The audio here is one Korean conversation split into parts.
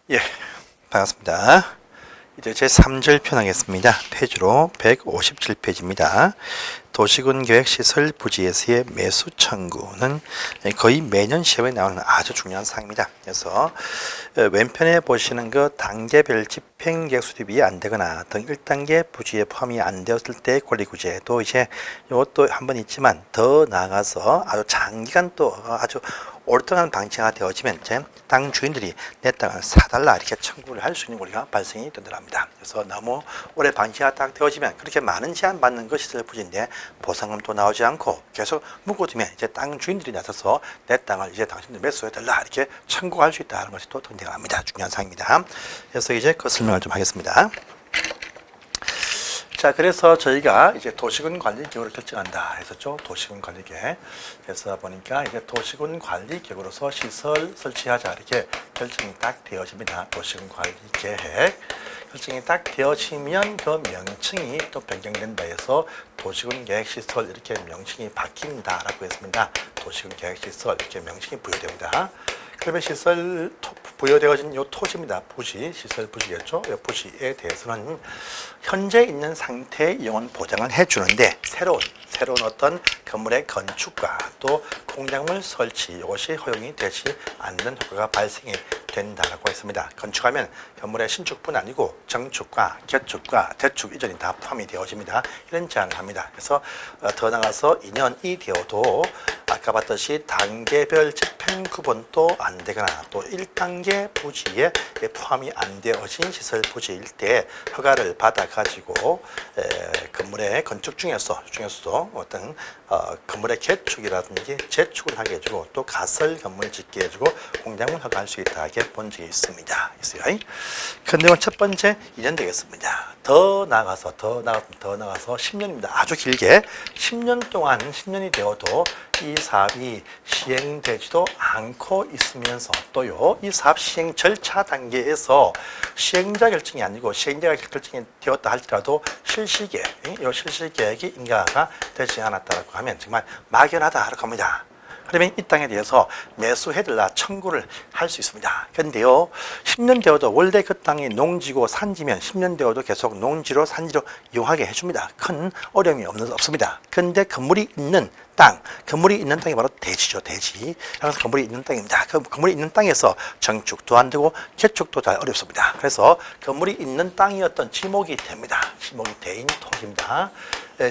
예, 반갑습니다. 이제 제 3절 편하겠습니다. 페이지로 157페이지입니다. 도시군계획시설 부지에서의 매수 청구는 거의 매년 시험에 나오는 아주 중요한 사항입니다. 그래서 왼편에 보시는 그 단계별 집행계획 수립이 안 되거나 등 1단계 부지에 포함이 안 되었을 때 권리구제, 또 이제 이것도 한번 있지만 더 나아가서 아주 장기간 또 아주 오랫동안 방치가 되어지면 이제 땅 주인들이 내 땅을 사달라 이렇게 청구를 할 수 있는 권리가 발생이 된답니다. 그래서 너무 오래 방치가 딱 되어지면 그렇게 많은 제한 받는 것이 시설 부지인데 보상금도 나오지 않고 계속 묶어두면 이제 땅 주인들이 나서서 내 땅을 이제 당신들 매수해달라 이렇게 청구할 수 있다는 것이 또 등장합니다. 중요한 사항입니다. 그래서 이제 그 설명을 좀 하겠습니다. 자, 그래서 저희가 이제 도시군 관리 계획을 결정한다 했었죠. 도시군 관리 계획. 그래서 보니까 이제 도시군 관리 계획으로서 시설 설치하자 이렇게 결정이 딱 되어집니다. 도시군 관리 계획. 결정이 딱 되어지면 그 명칭이 또 변경된다 해서 도시군 계획시설 이렇게 명칭이 바뀐다라고 했습니다. 도시군 계획시설 이렇게 명칭이 부여됩니다. 그러면 시설 부여되어진 요 토지입니다. 부지, 시설 부지겠죠. 이 부지에 대해서는 현재 있는 상태의 이용은 보장을 해주는데 새로운 어떤 건물의 건축과 또 공작물 설치 이것이 허용이 되지 않는 효과가 발생이 된다라고 했습니다. 건축하면 건물의 신축뿐 아니고 정축과 개축과 재축 이전이 다 포함이 되어집니다. 이런 제안을 합니다. 그래서 더 나가서 2년이 되어도 아까 봤듯이 단계별 집행 구분도 안 되거나 또 1단계 부지에 포함이 안 되어진 시설 부지일 때 허가를 받아 가지고 건물의 건축 중에서도 어떤 건물의 개축이라든지 재축을 하게 해주고 또 가설 건물 짓게 해주고 공작물 허가할 수 있다 이렇게 본 적이 있습니다. 있어요. 근데 첫 번째 2년 되겠습니다. 더 나가서 10년입니다. 아주 길게 10년 동안 10년이 되어도 이 사업이 시행되지도 않고 있으면서 또요 이 사업 시행 절차 단계에서 시행자 결정이 아니고 시행자가 결정이 되었다 할지라도 실시계획, 이 실시계획이 인가가 되지 않았다라고 하면 정말 막연하다라고 합니다. 그러면 이 땅에 대해서 매수해달라 청구를 할 수 있습니다. 그런데요 10년 되어도 원래 그 땅이 농지고 산지면 10년 되어도 계속 농지로 산지로 이용하게 해줍니다. 큰 어려움이 없습니다. 그런데 건물이 있는 땅이 바로 대지죠. 대지. 그래서 건물이 있는 땅입니다. 그 건물이 있는 땅에서 정축도 안 되고 개축도 잘 어렵습니다. 그래서 건물이 있는 땅이었던 지목이 됩니다. 지목이 대인 토지입니다.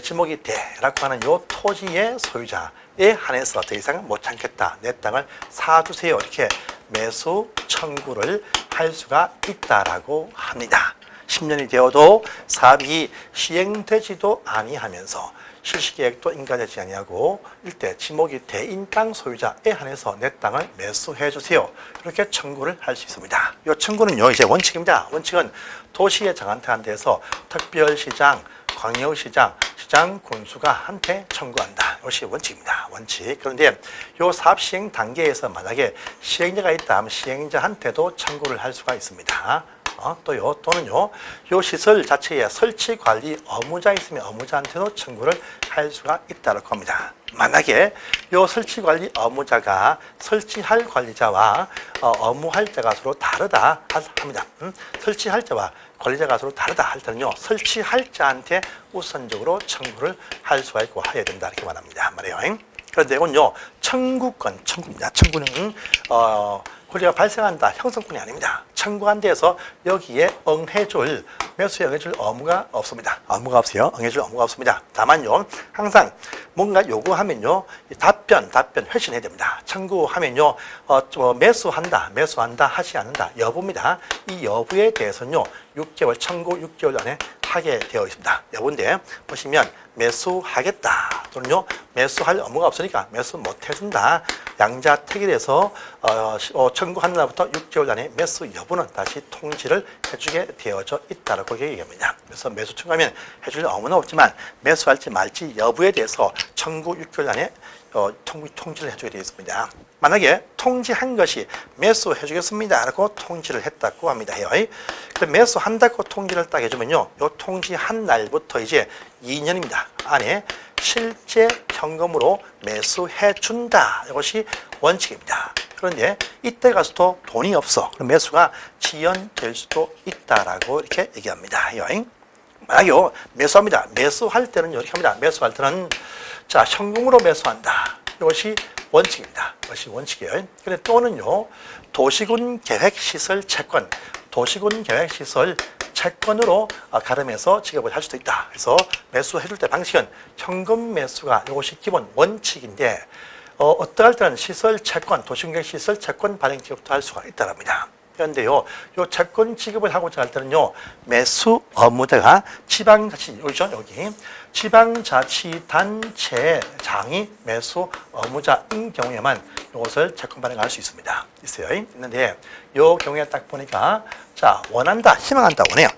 지목이 대라고 하는 요 토지의 소유자에 한해서 더 이상 못 참겠다. 내 땅을 사주세요. 이렇게 매수 청구를 할 수가 있다라고 합니다. 10년이 되어도 사업이 시행되지도 아니하면서 실시계획도 인가되지 아니하고 일대 지목이 대인 땅 소유자에 한해서 내 땅을 매수해 주세요. 이렇게 청구를 할 수 있습니다. 이 청구는요 이제 원칙입니다. 원칙은 도시의 장한테한 대해서 특별시장, 광역시장, 시장 군수가 한테 청구한다. 이것이 원칙입니다. 원칙. 그런데 이 사업 시행 단계에서 만약에 시행자가 있다면 시행자한테도 청구를 할 수가 있습니다. 또는요, 요 시설 자체에 설치 관리 업무자 있으면 업무자한테도 청구를 할 수가 있다고 합니다. 만약에 요 설치 관리 업무자가 설치할 관리자와 업무할 자가 서로 다르다 합니다. 설치할 자와 관리자가 서로 다르다 할 때는요, 설치할 자한테 우선적으로 청구를 할 수가 있고 해야 된다 이렇게 말합니다. 그런데 이건요, 청구입니다. 청구는 권리가 발생한다. 형성권이 아닙니다. 청구한 데에서 여기에 매수에 응해줄 의무가 없습니다. 의무가 없어요. 응해줄 의무가 없습니다. 다만요, 항상 뭔가 요구하면요, 답변 회신해야 됩니다. 청구하면요, 매수한다, 하지 않는다. 여부입니다. 이 여부에 대해서는요, 6개월, 청구 6개월 안에 하게 되어 있습니다. 여부인데, 보시면, 매수하겠다. 또는요, 매수할 의무가 없으니까 매수 못 해준다. 양자택일에서 청구한 날부터 6개월 안에 매수 여부는 다시 통지를 해주게 되어져 있다라고 얘기합니다. 그래서 매수 청구하면 해줄 의무는 없지만 매수할지 말지 여부에 대해서 청구 6개월 안에 통지를 해주게 되어 있습니다. 만약에 통지한 것이 매수해 주겠습니다 라고 통지를 했다고 합니다. 매수한다고 통지를 딱 해주면요, 요 통지한 날부터 이제 2년입니다. 안에 실제 현금으로 매수해 준다. 이것이 원칙입니다. 그런데 이때 가서도 돈이 없어. 그럼 매수가 지연될 수도 있다라고 이렇게 얘기합니다. 만약에 매수합니다. 매수할 때는 이렇게 합니다. 매수할 때는 자, 현금으로 매수한다. 이것이 원칙입니다. 이것이 원칙이에요. 근데 또는요, 도시군 계획시설 채권, 도시군 계획시설 채권으로 가름해서 지급을 할 수도 있다. 그래서 매수해줄 때 방식은 현금 매수가 이것이 기본 원칙인데, 어떠할 때는 시설 채권, 도시군 계획시설 채권 발행 지급도 할 수가 있다랍니다. 그런데요, 요 채권 지급을 하고자 할 때는요, 매수 업무자가 지방자치, 여기 지방자치단체장이 매수 업무자인 경우에만 이것을 채권 발행할 수 있습니다. 있는데, 요 경우에 딱 보니까, 자, 원한다, 희망한다, 원해요.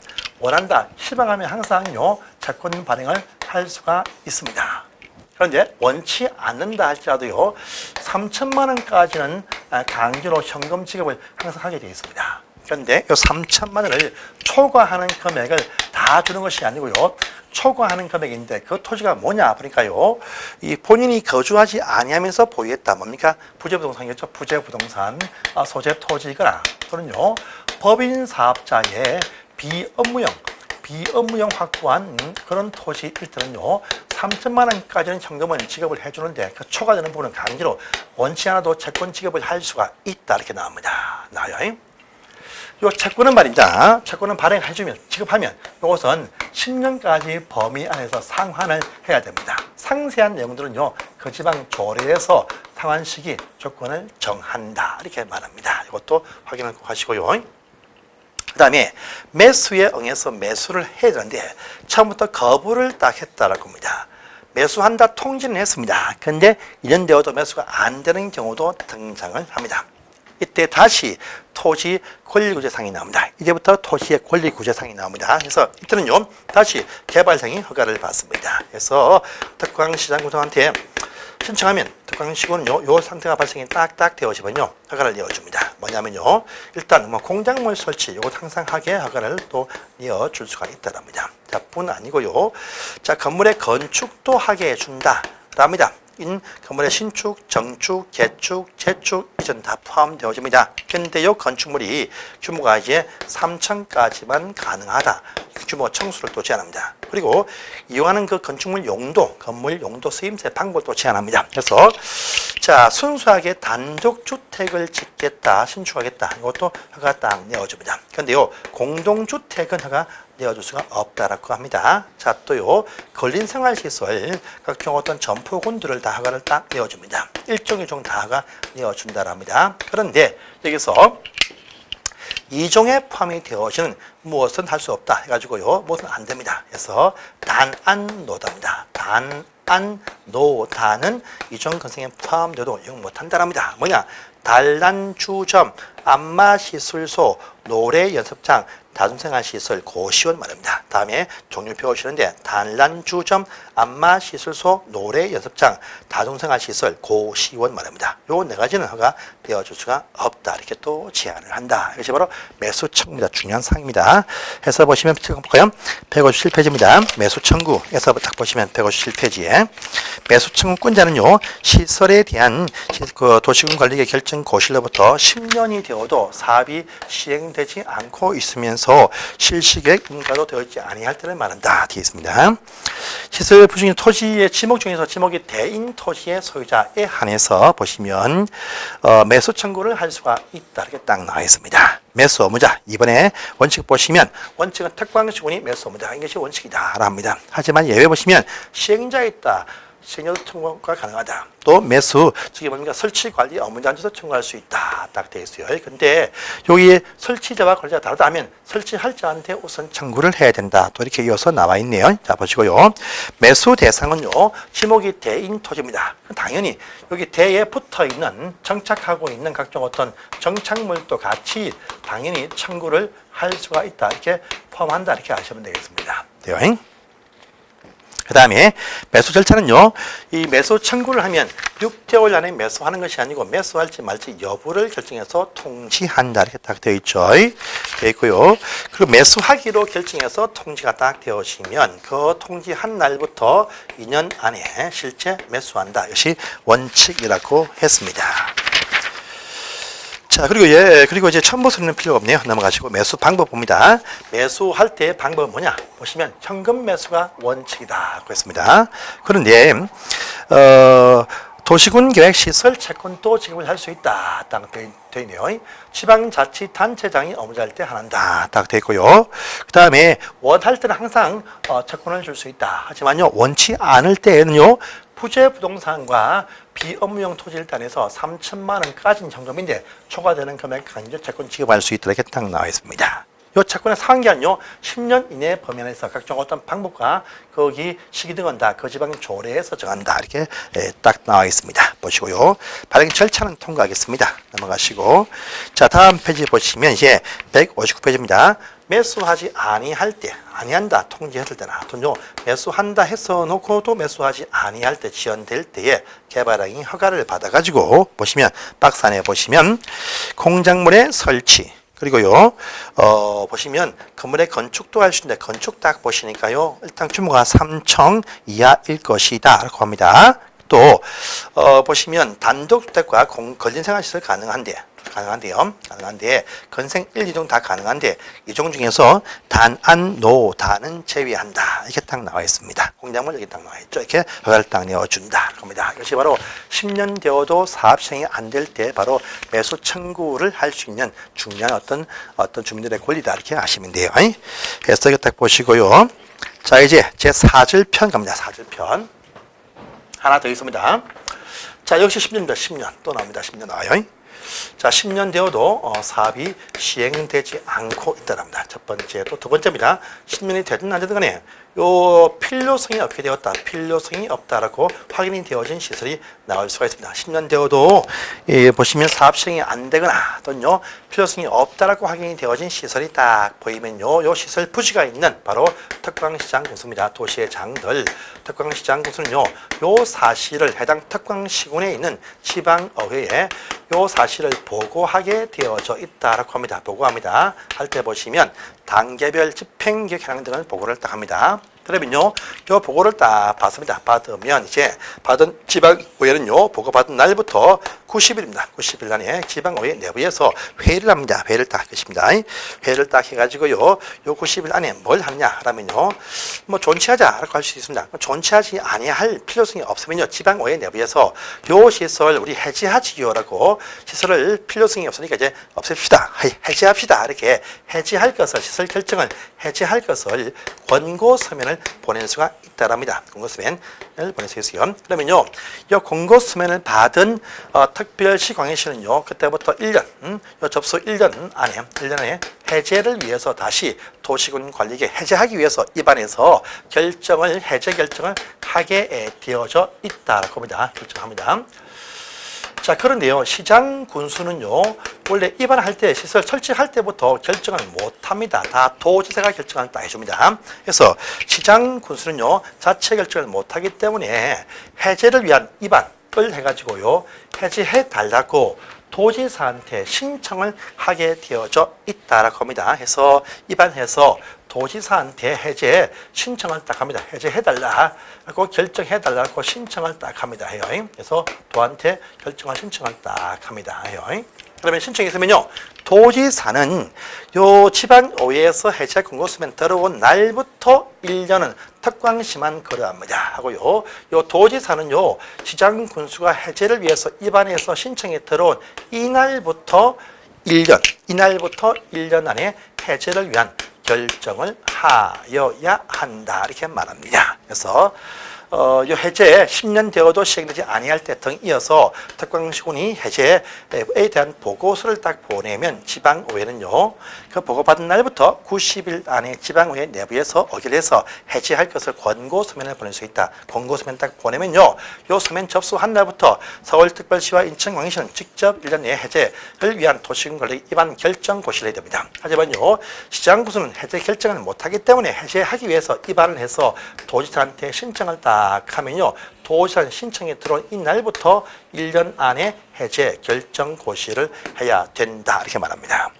원한다, 희망하면 항상요, 채권 발행을 할 수가 있습니다. 그런데 원치 않는다 할지라도요, 3천만 원까지는 강제로 현금 지급을 항상 하게 되어 있습니다. 그런데 이 3천만 원을 초과하는 금액을 다 주는 것이 아니고요, 초과하는 금액인데 그 토지가 뭐냐 보니까요, 이 본인이 거주하지 아니하면서 보유했다. 뭡니까? 부재부동산이겠죠. 부재부동산 소재 토지거나 또는요, 법인 사업자의 비업무용 확보한 그런 토지일 때는요, 3천만 원까지는 현금을 지급을 해주는데 그 초과되는 부분은 강제로 원치 않아도 채권 지급을 할 수가 있다. 이렇게 나와요. 요 채권은 말입니다. 채권은 발행해주면, 지급하면 이것은 10년까지 범위 안에서 상환을 해야 됩니다. 상세한 내용들은요, 그 지방 조례에서 상환 시기 조건을 정한다. 이렇게 말합니다. 이것도 확인을 꼭 하시고요. 그 다음에 매수에 응해서 매수를 해야 되는데 처음부터 거부를 딱 했다라고 합니다. 매수한다 통지는 했습니다. 근데 1년 되어도 매수가 안 되는 경우도 등장을 합니다. 이때 다시 토지 권리구제상이 나옵니다. 이제부터 토지의 권리구제상이 나옵니다. 그래서 이때는요, 다시 개발상이 허가를 받습니다. 그래서 특광시장구청한테 신청하면 특광시군요, 요 상태가 발생이 딱딱 되어지면요, 허가를 내어줍니다. 뭐냐면요, 일단 공작물 설치, 요거 항상 하게 허가를 또 내어줄 수가 있다랍니다. 자, 뿐 아니고요, 자, 건물의 건축도 하게 해준다.랍니다. 건물의 신축, 정축, 개축, 재축, 이전 다 포함되어집니다. 근데 이 건축물이 규모가 이제 3층까지만 가능하다. 규모 청수를 또 제한합니다. 그리고 이용하는 그 건축물 용도, 건물 용도 쓰임새 방법도 제한합니다. 그래서 자, 순수하게 단독주택을 짓겠다, 신축하겠다. 이것도 허가 딱 내어줍니다. 그런데요, 공동주택은 허가 내어줄 수가 없다라고 합니다. 자, 또요, 근린생활시설, 각종 어떤 점포군들을 다 허가를 딱 내어줍니다. 일종 다 허가 내어준다랍니다. 그런데 여기서 이종에 포함이 되어지는 무엇은 할 수 없다 해가지고요, 무엇은 안 됩니다. 그래서 단안노다입니다. 단안노다는 이종 건성에 포함돼도 이용 못한다랍니다. 뭐냐? 단란주점, 안마시술소, 노래연습장, 다중생활시설, 고시원 말입니다. 다음에 종류표 오시는데 단란주점, 안마시술소, 노래연습장, 다중생활시설, 고시원 말입니다. 요 네 가지는 허가 되어줄 수가 없다. 이렇게 또 제한을 한다. 이것이 바로 매수청구입니다. 중요한 사항입니다. 해서 보시면 볼까요? 157페이지입니다. 매수청구에서 딱 보시면 157페이지에 매수청구권자는요, 시설에 대한 도시군관리계 결정 고시로부터 10년이 되어도 사업이 시행되지 않고 있으면서 실시계획 인가도 되어 있지 아니할 때를 말한다. 되어 있습니다. 시설 부중 토지의 지목 중에서 지목이 대인 토지의 소유자에 한해서 보시면 매수 청구를 할 수가 있다. 이렇게 딱 나와 있습니다. 매수 업무자, 이번에 원칙 보시면 원칙은 특광시군이 매수 업무자, 이것이 원칙이다 합니다. 하지만 예외 보시면 시행자에 있다. 시행자도 청구가 가능하다. 또 매수, 저기 뭡니까? 설치 관리 업무자한테서 청구할 수 있다. 딱 되어 있어요. 근데 여기에 설치자와 관리자가 다르다면 설치할 자한테 우선 청구를 해야 된다. 또 이렇게 이어서 나와 있네요. 자, 보시고요. 매수 대상은요, 지목이 대인 토지입니다. 당연히 여기 대에 붙어 있는, 정착하고 있는 각종 어떤 정착물도 같이 당연히 청구를 할 수가 있다. 이렇게 포함한다. 이렇게 아시면 되겠습니다. 돼요. 그 다음에 매수 절차는요, 이 매수 청구를 하면 6개월 안에 매수하는 것이 아니고 매수할지 말지 여부를 결정해서 통지한다. 이렇게 딱 되어 있죠. 되어 있고요. 그리고 매수하기로 결정해서 통지가 딱 되어지면 그 통지한 날부터 2년 안에 실제 매수한다. 이것이 원칙이라고 했습니다. 자, 그리고 이제 첨부 서류는 필요가 없네요. 넘어가시고 매수 방법 봅니다. 매수할 때의 방법은 뭐냐? 보시면 현금 매수가 원칙이다. 그랬습니다. 그런데, 도시군 계획 시설 채권도 지급을 할 수 있다. 딱 되어 있네요. 지방자치단체장이 업무할 때 한다. 딱 되어 있고요. 그 다음에 원할 때는 항상 채권을 줄 수 있다. 하지만요, 원치 않을 때에는요, 부재 부동산과 비업무용 토지를 따내서 3천만 원까지는 현금인데 초과되는 금액까지 채권 지급할 수 있도록 이렇게 딱 나와 있습니다. 이 채권의 상기한요 10년 이내 범위 안에서 각종 어떤 방법과 거기 시기 등은 다 그 지방 조례에서 정한다 이렇게 딱 나와 있습니다. 보시고요. 발행 절차는 통과하겠습니다. 넘어가시고 자 다음 페이지 보시면 이제 159페이지입니다. 매수하지 아니할 때 아니한다 통지했을 때나 또는요 매수한다 해서 놓고도 매수하지 아니할 때 지연될 때에 개발행위 허가를 받아가지고 보시면 박스 안에 보시면 공작물의 설치 그리고요, 보시면 건물의 건축도 할 수 있는데 건축 딱 보시니까요, 일단 규모가 3층 이하일 것이다. 라고 합니다. 또, 보시면 단독주택과 건진생활시설 가능한데 건생 1, 2종 다 가능한데 이 종 중에서 단안, 노, 단은 제외한다. 이렇게 딱 나와 있습니다. 공작물 여기 딱 나와 있죠. 이렇게 허가를 딱 내어준다. 겁니다. 이것이 바로 10년 되어도 사업 시행이 안 될 때 바로 매수 청구를 할 수 있는 중요한 어떤 주민들의 권리다. 이렇게 아시면 돼요. 그래서 이거 딱 보시고요. 자, 이제 제 4절편 갑니다. 4절편. 하나 더 있습니다. 자, 역시 10년입니다. 10년. 또 나옵니다. 10년 나와요. 자, 10년 되어도 사업이 시행되지 않고 있다랍니다. 첫 번째, 또 두 번째입니다. 10년이 되든 안 되든 간에 요 필요성이 없게 되었다. 필요성이 없다라고 확인이 되어진 시설이 나올 수가 있습니다. 10년 되어도 보시면 사업 시행이 안 되거나 또는요 필요성이 없다라고 확인이 되어진 시설이 딱 보이면요 요 시설 부지가 있는 바로 특광시장 군수입니다. 도시의 장들 특광시장 군수는요 요 사실을 해당 특광시군에 있는 지방의회에 요 사실을 보고하게 되어져 있다라고 합니다. 보고합니다. 할 때 보시면 단계별 집행계획 현황 등을 보고를 딱 합니다. 그러면요, 이 보고를 딱 받습니다. 받으면 이제 받은 지방의회는요, 보고받은 날부터 90일입니다. 90일 안에 지방의회 내부에서 회의를 합니다. 회의를 딱 하겠습니다. 회의를 딱 해가지고요, 요 90일 안에 뭘 하느냐, 라면요, 뭐 존치하자라고 할 수 있습니다. 존치하지 아니할 필요성이 없으면요, 지방의회 내부에서 요 시설 우리 해지하지요라고 시설을 필요성이 없으니까 이제 없앱시다. 해지합시다. 이렇게 해지할 것을 시설 결정을 해지할 것을 권고 서면을 보낼 수가 있다랍니다. 권고 서면을 보낼 수 있어요. 그러면요, 이 권고 서면을 받은 특별시 광역시는요, 그때부터 1년, 요 접수 1년 안에 해제를 위해서 다시 도시군 관리계 해제하기 위해서 입안에서 해제 결정을 하게 되어져 있다라고 합니다. 결정합니다. 자, 그런데요, 시장 군수는요, 원래 입안할 때, 시설 설치할 때부터 결정을 못 합니다. 다 도지사가 결정을 딱 해줍니다. 그래서 시장 군수는요, 자체 결정을 못 하기 때문에 해제를 위한 입안을 해가지고요, 해제해 달라고 도지사한테 신청을 하게 되어져 있다라고 합니다. 해서 입안해서 도지사한테 해제 신청을 딱 합니다. 해제해달라고 결정해달라고 신청을 딱 합니다. 해요. 그래서 도한테 결정을 신청을 딱 합니다. 해요. 그러면 신청이 있으면요, 도지사는 요 지방의회에서 해제 권고서면 들어온 날부터 1년은 특광시만 거래합니다. 하고요, 요 도지사는요, 시장 군수가 해제를 위해서 입안에서 신청이 들어온 이날부터 1년 안에 해제를 위한 결정을 하여야 한다. 이렇게 말합니다. 그래서 요 해제 10년 되어도 시행되지 아니할 때 등 이어서 특광시군이 해제에 대한 보고서를 딱 보내면 지방의회는요, 그 보고받은 날부터 90일 안에 지방의회 내부에서 의결해서 해제할 것을 권고서면을 보낼 수 있다. 권고서면 딱 보내면요, 요 서면 접수한 날부터 서울특별시와 인천광역시는 직접 1년 내에 해제를 위한 도시군 관리 입안 결정 고시를 해야 됩니다. 하지만요, 시장군수는 해제 결정을 못하기 때문에 해제하기 위해서 입안을 해서 도지사한테 신청을 딱 하면요, 도지사 신청이 들어온 이날부터 1년 안에 해제 결정 고시를 해야 된다. 이렇게 말합니다.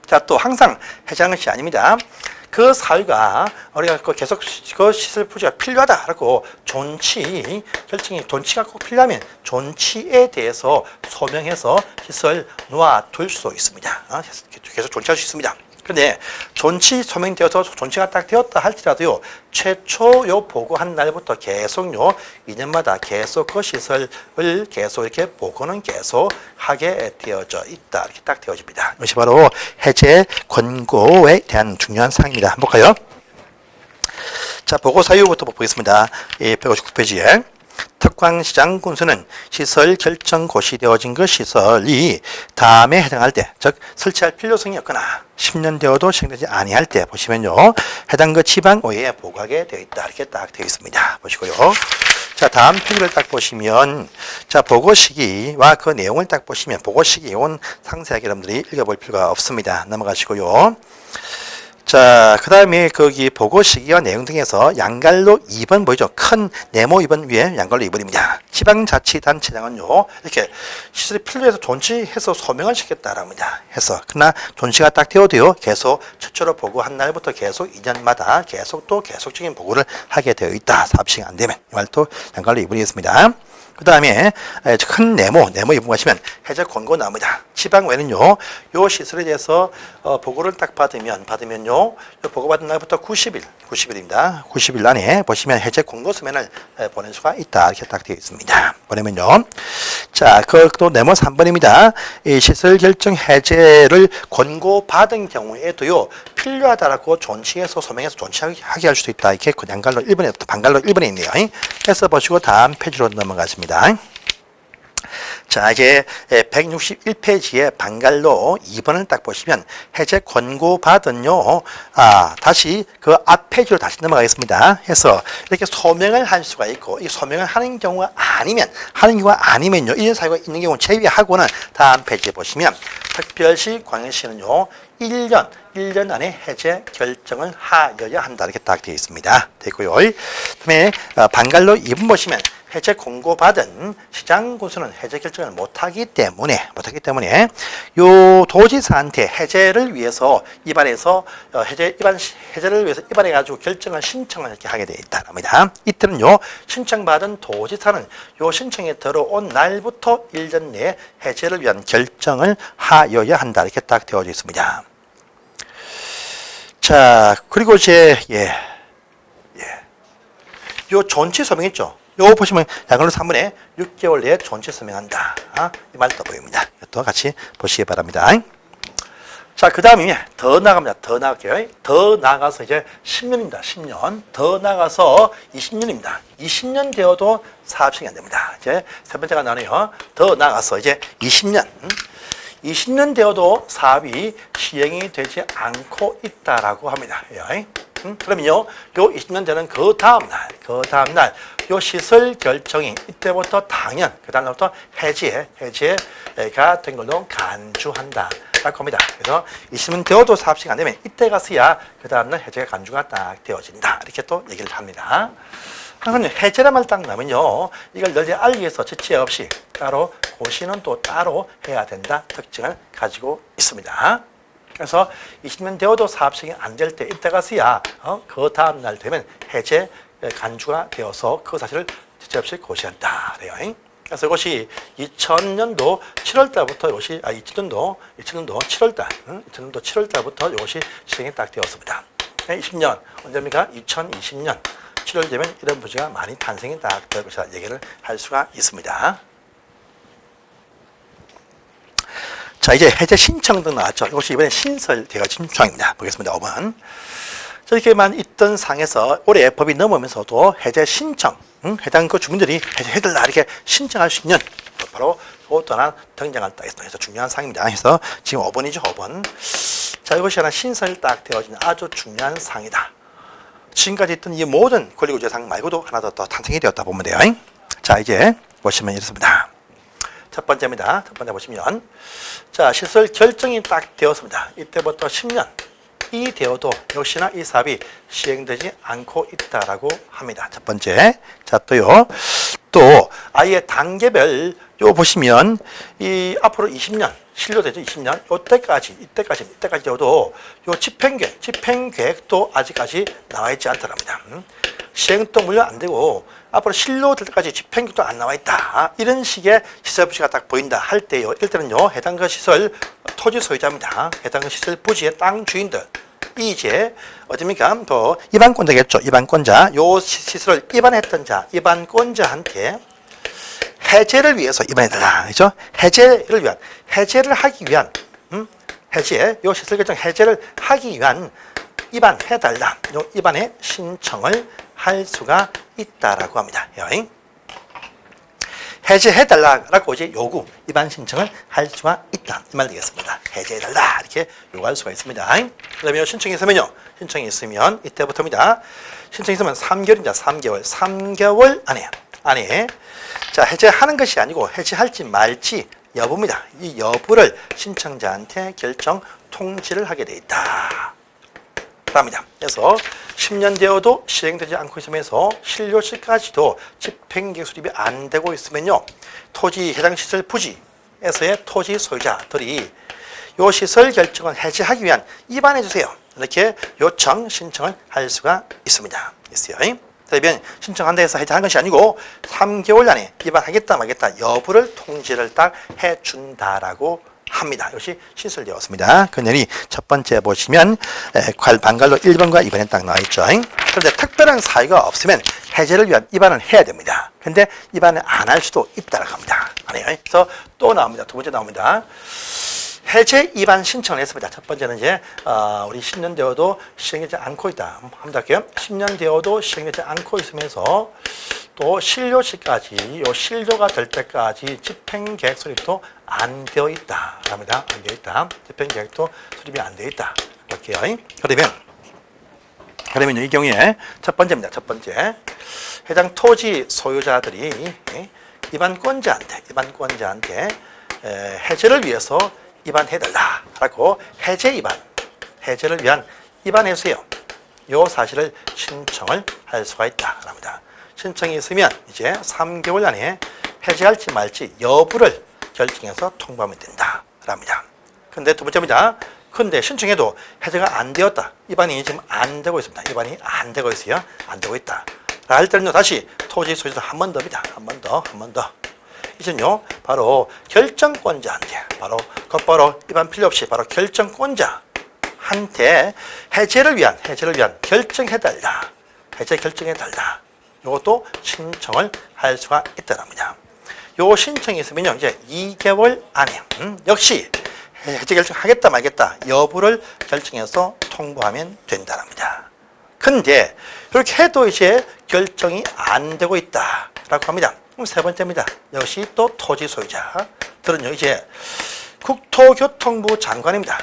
자, 또 항상 해제하는 것이 아닙니다. 그 사유가 우리가 계속 그 시설 부지가 필요하다라고 존치 결정이 존치가 꼭 필요하면 존치에 대해서 소명해서 시설 놓아둘 수 있습니다. 계속 존치할 수 있습니다. 그런데 존치 소명되어서 존치가 딱 되었다 할지라도요, 최초 요 보고한 날부터 계속 요 2년마다 계속 그 시설을 계속 이렇게 보고는 계속 하게 되어져 있다. 이렇게 딱 되어집니다. 이것이 바로 해제 권고에 대한 중요한 사항입니다. 한번 볼까요? 자, 보고 사유부터 보겠습니다. 159페이지에. 특광시장 군수는 시설 결정 고시되어진 그 시설이 다음에 해당할 때, 즉 설치할 필요성이 없거나 10년 되어도 시행되지 아니할 때 보시면요, 해당 그 지방의회에 보고하게 되어 있다. 이렇게 딱 되어 있습니다. 보시고요. 자, 다음 표를 딱 보시면, 자, 보고 시기와 그 내용을 딱 보시면, 보고 시기 이건 상세하게 여러분들이 읽어볼 필요가 없습니다. 넘어가시고요. 자, 그 다음에 거기 보고 시기와 내용 등에서 양갈로 2번 보이죠? 큰 네모 2번 위에 양갈로 2번입니다. 지방자치단체장은요, 이렇게 시설이 필요해서 존치해서 소명을 시켰다라고 합니다. 해서. 그러나 존치가 딱 되어도요, 계속 최초로 보고한 날부터 계속 2년마다 계속 또 계속적인 보고를 하게 되어 있다. 사업시행 안 되면. 이 말도 양갈로 2번이겠습니다. 그 다음에 큰 네모 2번 가시면 해제 권고 나옵니다. 지방외는요, 요 시설에 대해서 보고를 딱 받으면요, 요 보고받은 날부터 90일입니다. 90일 안에 보시면 해제 권고 서면을 보낼 수가 있다. 이렇게 딱 되어 있습니다. 보내면요. 자, 또 네모 3번입니다. 이 시설 결정 해제를 권고받은 경우에도요, 필요하다라고 존치해서 소명해서 존치하게 할 수도 있다. 이렇게 양갈로 1번에, 반갈로 1번에 있네요. 해서 보시고 다음 페이지로 넘어가십니다. 자, 이제 161페이지에 반갈로 2번을 딱 보시면 해제 권고받은요, 다시 그 앞 페이지로 다시 넘어가겠습니다. 해서 이렇게 소명을 할 수가 있고, 이 소명을 하는 경우가 아니면요, 이런 사유가 있는 경우 제외하고는 다음 페이지에 보시면 특별시 광역시는요, 1년 안에 해제 결정을 하여야 한다. 이렇게 딱 되어 있습니다. 되고요. 그다음에 반갈로 2번 보시면 해제 공고받은 시장 군수는 해제 결정을 못하기 때문에 요 도지사한테 해제를 위해서 입안해서 해제를 위해서 입안해 가지고 결정을 신청을 이렇게 하게 되어 있다랍니다. 이때는요, 신청받은 도지사는 요 신청에 들어온 날부터 1년 내에 해제를 위한 결정을 하여야 한다. 이렇게 딱 되어져 있습니다. 자, 그리고 이제 요 존치 소명 있죠. 요거 보시면 양갈로 3분의 6개월 내에 존치 서명한다. 이 말도 보입니다. 이것도 같이 보시기 바랍니다. 자, 그 다음에 더 나갑니다. 더 나갈게요. 더 나가서 이제 10년입니다. 10년. 더 나가서 20년입니다. 20년 되어도 사업시행이 안 됩니다. 이제 세 번째가 나네요. 더 나가서 이제 20년. 20년 되어도 사업이 시행이 되지 않고 있다라고 합니다. 그러면요, 요 20년 되는 그 다음날, 요 시설 결정이 이때부터 당연, 그 다음부터 해제가 된 걸로 간주한다. 라고 합니다. 그래서 20년 되어도 사업시행 안 되면 이때 가서야 그 다음날 해제가 간주가 딱 되어진다. 이렇게 또 얘기를 합니다. 항상 해제란 말 딱 나면요, 이걸 널리 알기 위해서 지체 없이 따로 고시는 또 따로 해야 된다 특징을 가지고 있습니다. 그래서 20년 되어도 사업시행이 안 될 때 이때 가서야 그 다음 날 되면 해제 간주가 되어서 그 사실을 지체 없이 고시한다. 그래요. 그래서 이것이 2000년도 7월 달부터 이것이 2000년도 7월 달부터 이것이 시행이 딱 되었습니다. 20년 언제입니까? 2020년 7월 되면 이런 부지가 많이 탄생이 딱 될 것이다 얘기를 할 수가 있습니다. 자, 이제 해제 신청 등 나왔죠. 이것이 이번에 신설되어 신청입니다. 보겠습니다. 5번. 저렇게만 있던 상에서 올해 법이 넘으면서도 해제 신청, 해당 그 주민들이 해제해달라 이렇게 신청할 수 있는 바로 그것 하나 등장할 때 해서 중요한 상입니다. 그래서 지금 5번이죠. 5번. 자, 이것이 하나 신설 딱 되어진 아주 중요한 상이다. 지금까지 있던 이 모든 권리구제상 말고도 하나 더 탄생이 되었다 보면 돼요. 자, 이제 보시면 이렇습니다. 첫 번째입니다. 첫 번째 보시면, 자, 시설 결정이 딱 되었습니다. 이때부터 10년이 되어도 역시나 이 사업이 시행되지 않고 있다라고 합니다. 첫 번째. 자, 또 아예 단계별 요 보시면 이 앞으로 20년 신료되죠. 20년. 이때까지여도 요 집행계획도 아직까지 나와 있지 않더랍니다. 시행도 물론 안 되고 앞으로 신료될 때까지 집행계획도 안 나와 있다. 이런 식의 시설 부지가 딱 보인다 할 때요. 이럴 때는요. 해당 그 시설 토지 소유자입니다. 해당 그 시설 부지의 땅 주인들. 이제 어딥니까? 또 입안권자겠죠. 입안권자. 요 시설을 입안했던 자, 입안권자한테 해제를 위해서 입안해달라. 그렇죠? 해제를 하기 위한, 요 시설 결정 해제를 하기 위한 입안해달라. 요 입안의 신청을 할 수가 있다라고 합니다. 해제해달라라고 이제 요구, 입안 신청을 할 수가 있다. 이 말 되겠습니다. 해제해달라. 이렇게 요구할 수가 있습니다. 그러면 신청이 있으면 이때부터입니다. 신청이 있으면 3개월입니다. 3개월 안에. 자, 해제하는 것이 아니고 해제할지 말지 여부입니다. 이 여부를 신청자한테 결정 통지를 하게 돼 있다. 합니다. 그래서 10년 되어도 시행되지 않고 있으면서 신료시까지도 집행계획 수립이 안 되고 있으면요. 토지 해당 시설 부지에서의 토지 소유자들이 요 시설 결정을 해제하기 위한 입안해 주세요. 이렇게 요청 신청을 할 수가 있습니다. 그러면 신청한다 해서 해제하는 것이 아니고 3개월 안에 입안하겠다 말겠다 여부를 통지를 딱 해준다라고 합니다. 이것이 신설되었습니다. 그녀이 첫 번째 보시면 반갈로 1번과 2번에 딱 나와 있죠. 그런데 특별한 사유가 없으면 해제를 위한 입안을 해야 됩니다. 근데 입안을 안 할 수도 있다고 합니다. 그래서 또 나옵니다. 두 번째 나옵니다. 해제 입안 신청을 했습니다. 첫 번째는 이제 우리 10년 되어도 시행되지 않고 있다. 한번 할게요. 10년 되어도 시행되지 않고 있으면서 또 신료시까지 요 신료가 될 때까지 집행계획 수립도 안 되어 있다. 합니다. 안 되어 있다. 집행계획도 수립이 안 되어 있다. 볼게요. 그러면 이 경우에 첫 번째입니다. 첫 번째. 해당 토지 소유자들이 입안권자한테 해제를 위해서 입안해달라라고 해제를 위한 입안해주세요. 요 사실을 신청을 할 수가 있다랍니다. 신청이 있으면 이제 3개월 안에 해제할지 말지 여부를 결정해서 통보하면 된다랍니다. 근데 두 번째입니다. 근데 신청해도 해제가 안 되었다. 입안이 지금 안 되고 있습니다. 입안이 안 되고 있어요. 안 되고 있다. 할 때는요, 다시 토지 소유자 한 번 더입니다. 한 번 더. 이제는요, 바로 결정권자한테, 곧바로 입안 필요 없이 바로 결정권자한테 해제를 위한 결정해달라. 이것도 신청을 할 수가 있다랍니다. 요 신청이 있으면요, 이제 2개월 안에, 역시 해제 결정하겠다 말겠다 여부를 결정해서 통보하면 된다랍니다. 근데 그렇게 해도 이제 결정이 안 되고 있다라고 합니다. 그럼 세 번째입니다. 역시 또 토지 소유자들은요, 이제 국토교통부 장관입니다.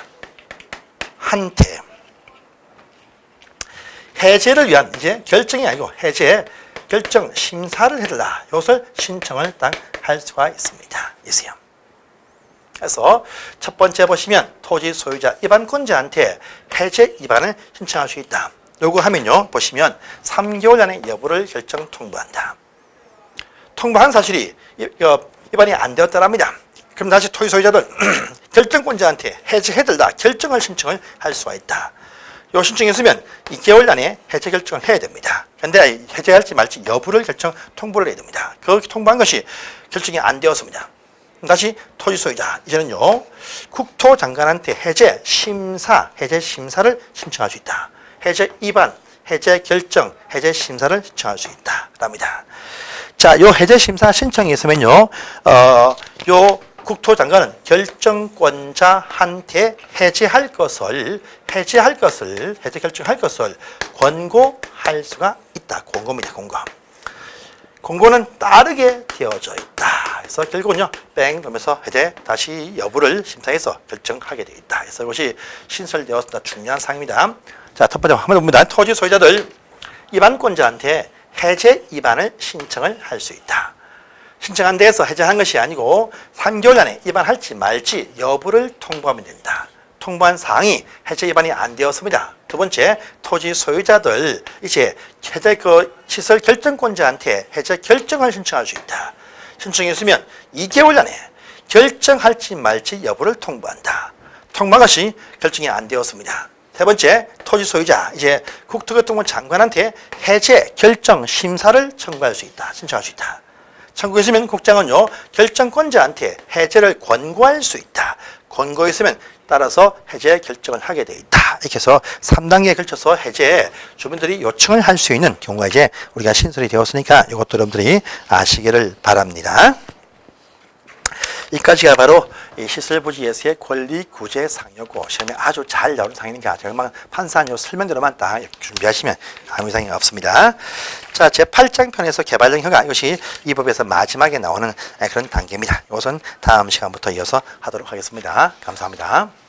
한테 해제를 위한 이제 결정이 아니고 해제 결정 심사를 해달라. 이것을 신청을 딱 할 수가 있어요. 그래서 첫 번째 보시면 토지 소유자 입안권자한테 해제 입안을 신청할 수 있다. 요구하면요, 보시면 3개월 안에 여부를 결정 통보한다. 통보한 사실이 입안이 안 되었다랍니다. 그럼 다시 토지 소유자들 결정권자한테 해제해달라 결정을 신청을 할 수가 있다. 요 신청이 있으면 2개월 안에 해제 결정을 해야 됩니다. 그런데 해제할지 말지 여부를 통보를 해야 됩니다. 그렇게 통보한 것이 결정이 안 되었습니다. 다시 토지 소유자 이제는요, 국토장관한테 해제 심사를 신청할 수 있다. 해제 입안, 해제 결정, 해제 심사를 신청할 수 있다랍니다. 자, 요 해제 심사 신청이 있으면요, 요 국토장관은 결정권자한테 해제 결정할 것을 권고할 수가 있다. 공고입니다. 공고는 따르게 되어져 있다. 그래서 결국은요, 뺑 그러면서 해제 다시 여부를 심사해서 결정하게 되어 있다. 그래서 이것이 신설되었습니다. 중요한 사항입니다. 자, 첫 번째 한번 봅니다. 토지 소유자들 입안권자한테 해제 입안을 신청을 할 수 있다. 신청한 데에서 해제한 것이 아니고 3개월 안에 입안할지 말지 여부를 통보하면 된다. 통보한 사항이 해제 입안이 안 되었습니다. 두 번째, 토지 소유자들 이제 해제 시설 결정권자한테 해제 결정을 신청할 수 있다. 신청이 있으면 2개월 안에 결정할지 말지 여부를 통보한다. 통보한 것이 결정이 안 되었습니다. 세 번째, 토지 소유자, 이제 국토교통부 장관한테 해제 결정 심사를 청구할 수 있다. 신청할 수 있다. 청구했으면 국장은요, 결정권자한테 해제를 권고할 수 있다. 권고했으면 따라서 해제 결정을 하게 돼 있다. 이렇게 해서 3단계에 걸쳐서 해제 주민들이 요청을 할 수 있는 경우가 이제 우리가 신설이 되었으니까 이것도 여러분들이 아시기를 바랍니다. 이까지가 바로 이 시설부지에서의 권리구제 상효고 시험에 아주 잘 나오는 상이니까 제가 판사한 요 설명대로만 딱 준비하시면 아무 이상이 없습니다. 자, 제8장 편에서 개발령 허가, 이것이 이 법에서 마지막에 나오는 그런 단계입니다. 이것은 다음 시간부터 이어서 하도록 하겠습니다. 감사합니다.